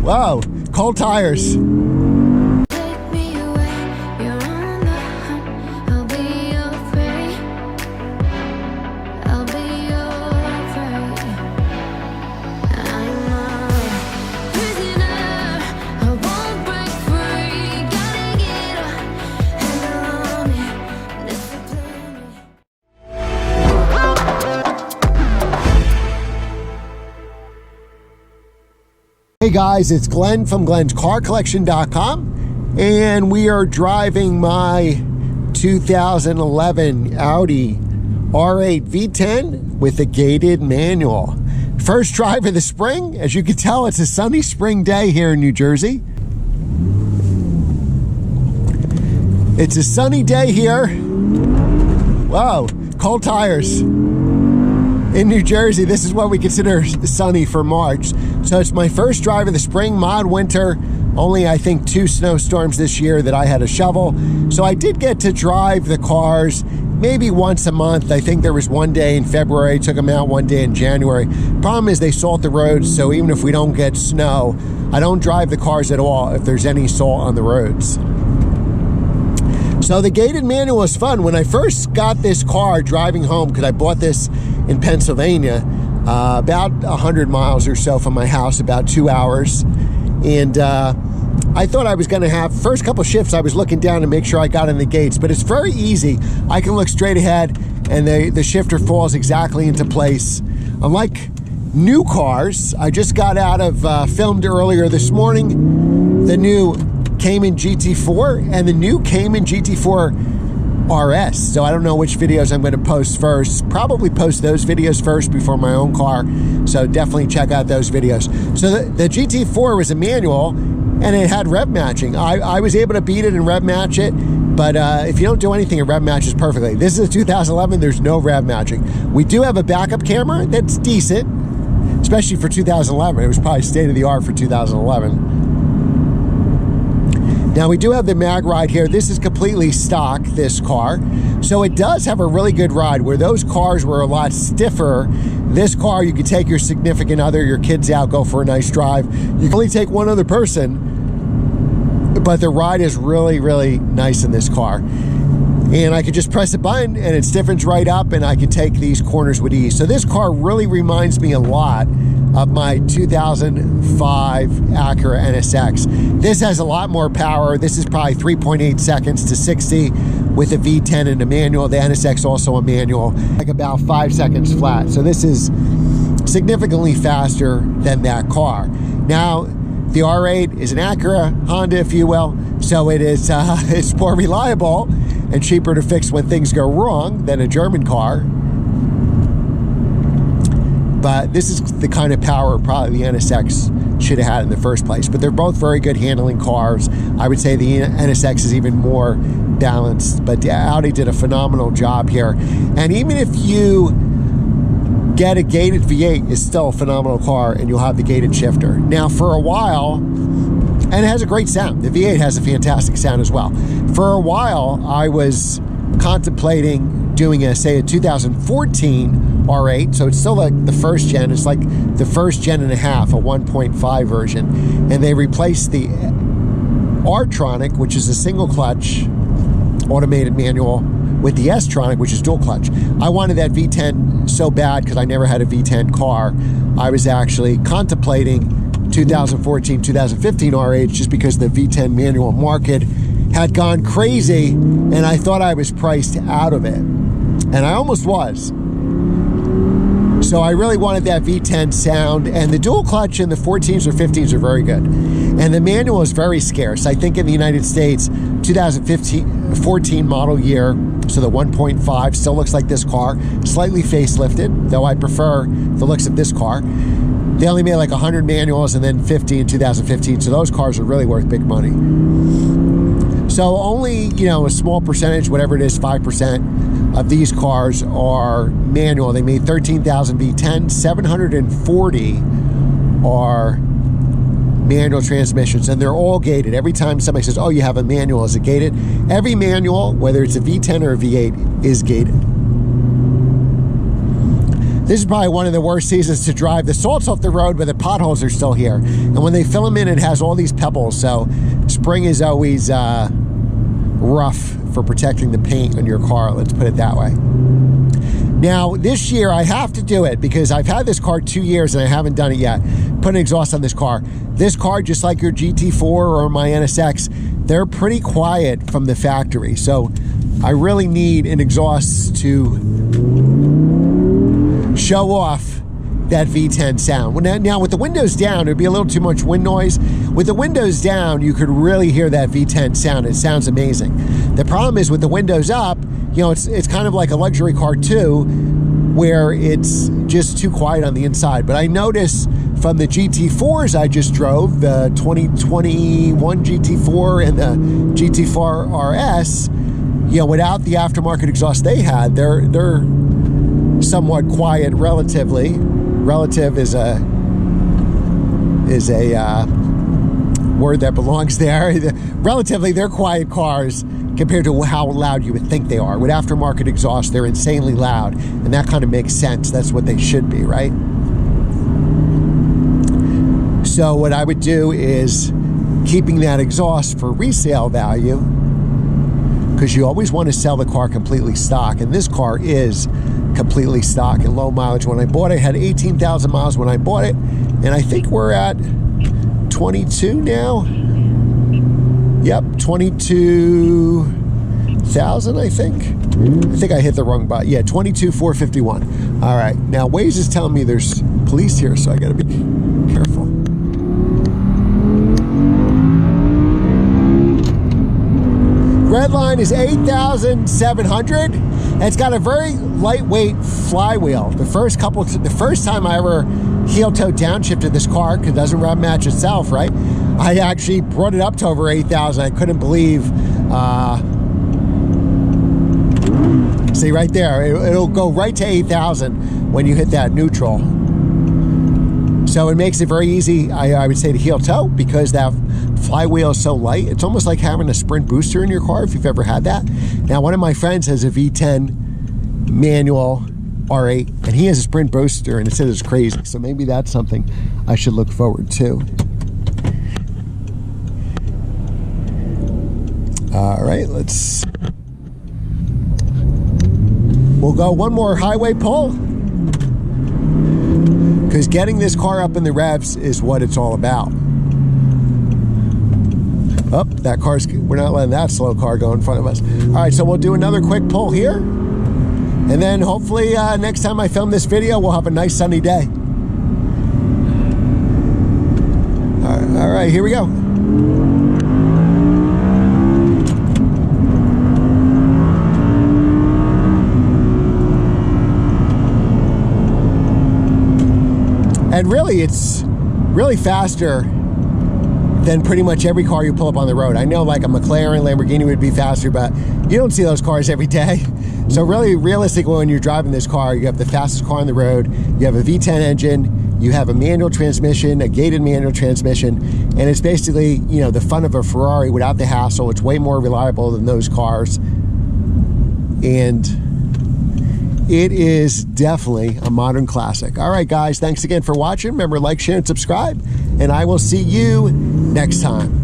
Whoa, cold tires. Hey guys, it's Glenn from glenscarcollection.com, and we are driving my 2011 Audi R8 V10 with a gated manual. First drive of the spring. As you can tell, it's a sunny spring day here in New Jersey. It's a sunny day here. Whoa, cold tires. In New Jersey, this is what we consider sunny for March. So it's my first drive of the spring, mild winter. Only, I think, 2 snowstorms this year that I had to shovel. So I did get to drive the cars maybe once a month. I think there was one day in February, took them out one day in January. Problem is they salt the roads, so even if we don't get snow, I don't drive the cars at all if there's any salt on the roads. So the gated manual is fun. When I first got this car driving home, because I bought this in Pennsylvania, about 100 miles or so from my house, about 2 hours. And I thought I was gonna have, first couple shifts, I was looking down to make sure I got in the gates, but it's very easy. I can look straight ahead and the shifter falls exactly into place. Unlike new cars, I just got out of, filmed earlier this morning, the new Cayman GT4 and the new Cayman GT4 RS. So I don't know which videos I'm going to post first. Probably post those videos first before my own car. So definitely check out those videos. So the GT4 was a manual and it had rev matching. I was able to beat it and rev match it. But if you don't do anything, it rev matches perfectly. This is a 2011. There's no rev matching. We do have a backup camera that's decent, especially for 2011. It was probably state of the art for 2011. Now we do have the mag ride here. This is completely stock, this car. So it does have a really good ride. Where those cars were a lot stiffer, this car you could take your significant other, your kids out, go for a nice drive. You can only take one other person, but the ride is really, really nice in this car. And I could just press a button and it stiffens right up and I can take these corners with ease. So this car really reminds me a lot of my 2005 Acura NSX. This has a lot more power. This is probably 3.8 seconds to 60 with a V10 and a manual. The NSX also a manual, like about 5 seconds flat. So this is significantly faster than that car. Now, the R8 is an Acura, Honda, if you will. So it is it's more reliable and cheaper to fix when things go wrong than a German car. But this is the kind of power probably the NSX should have had in the first place. But they're both very good handling cars. I would say the NSX is even more balanced. But Audi did a phenomenal job here. And even if you get a gated V8, it's still a phenomenal car and you'll have the gated shifter. Now for a while, and it has a great sound. The V8 has a fantastic sound as well. For a while, I was contemplating doing a 2014 R8, so it's still like the first gen. It's like the first gen and a half, a 1.5 version, and they replaced the R-Tronic, which is a single clutch automated manual, with the S-Tronic, which is dual clutch. I wanted that V10 so bad because I never had a V10 car. I was actually contemplating 2014, 2015 R8 just because the V10 manual market had gone crazy and I thought I was priced out of it. And I almost was. So I really wanted that V10 sound, and the dual clutch in the 14s or 15s are very good. And the manual is very scarce. I think in the United States, 2014 model year, so the 1.5 still looks like this car, slightly facelifted, though I prefer the looks of this car. They only made like 100 manuals and then 50 in 2015, so those cars are really worth big money. So only, you know, a small percentage, whatever it is, 5% of these cars are manual. They made 13,000 V10, 740 are manual transmissions, and they're all gated. Every time somebody says, oh, you have a manual, is it gated? Every manual, whether it's a V10 or a V8, is gated. This is probably one of the worst seasons to drive. The salt's off the road, but the potholes are still here. And when they fill them in, it has all these pebbles. So spring is always rough for protecting the paint on your car. Let's put it that way. Now, this year, I have to do it because I've had this car 2 years and I haven't done it yet. Put an exhaust on this car. This car, just like your GT4 or my NSX, they're pretty quiet from the factory. So I really need an exhaust to show off that V10 sound. Now with the windows down, it'd be a little too much wind noise. With the windows down, you could really hear that V10 sound. It sounds amazing. The problem is with the windows up, you know, it's kind of like a luxury car too, where it's just too quiet on the inside. But I noticed from the GT4s I just drove, the 2021 GT4 and the GT4 RS, you know, without the aftermarket exhaust they had, they're somewhat quiet relatively. Relative is a word that belongs there. Relatively, they're quiet cars compared to how loud you would think they are. With aftermarket exhaust, they're insanely loud, and that kind of makes sense. That's what they should be, right? So what I would do is keeping that exhaust for resale value, because you always want to sell the car completely stock, and this car is completely stock and low mileage. When I bought it, I had 18,000 miles when I bought it, and I think we're at 22 now. Yep, 22,000, I think I hit the wrong button. Yeah, 22,451. All right, now Waze is telling me there's police here, so I gotta be careful. Red line is 8,700. And it's got a very lightweight flywheel. The first time I ever heel-toe downshifted this car, because it doesn't rub match itself, right? I actually brought it up to over 8,000. I couldn't believe. See right there, it'll go right to 8,000 when you hit that neutral. So it makes it very easy, I would say, to heel-toe, because that flywheel is so light. It's almost like having a sprint booster in your car, if you've ever had that. Now, one of my friends has a V10 manual R8, and he has a sprint booster, and it says it's crazy. So maybe that's something I should look forward to. All right, we'll go one more highway pull, because getting this car up in the revs is what it's all about. Oh, we're not letting that slow car go in front of us. All right, so we'll do another quick pull here. And then hopefully next time I film this video, we'll have a nice sunny day. All right, here we go. And really, it's really faster than pretty much every car you pull up on the road. I know like a McLaren, Lamborghini would be faster, but you don't see those cars every day. So really, realistically, when you're driving this car, you have the fastest car on the road, you have a V10 engine, you have a manual transmission, a gated manual transmission, and it's basically, you know, the fun of a Ferrari without the hassle. It's way more reliable than those cars. And it is definitely a modern classic. All right, guys, thanks again for watching. Remember, like, share, and subscribe, and I will see you next time.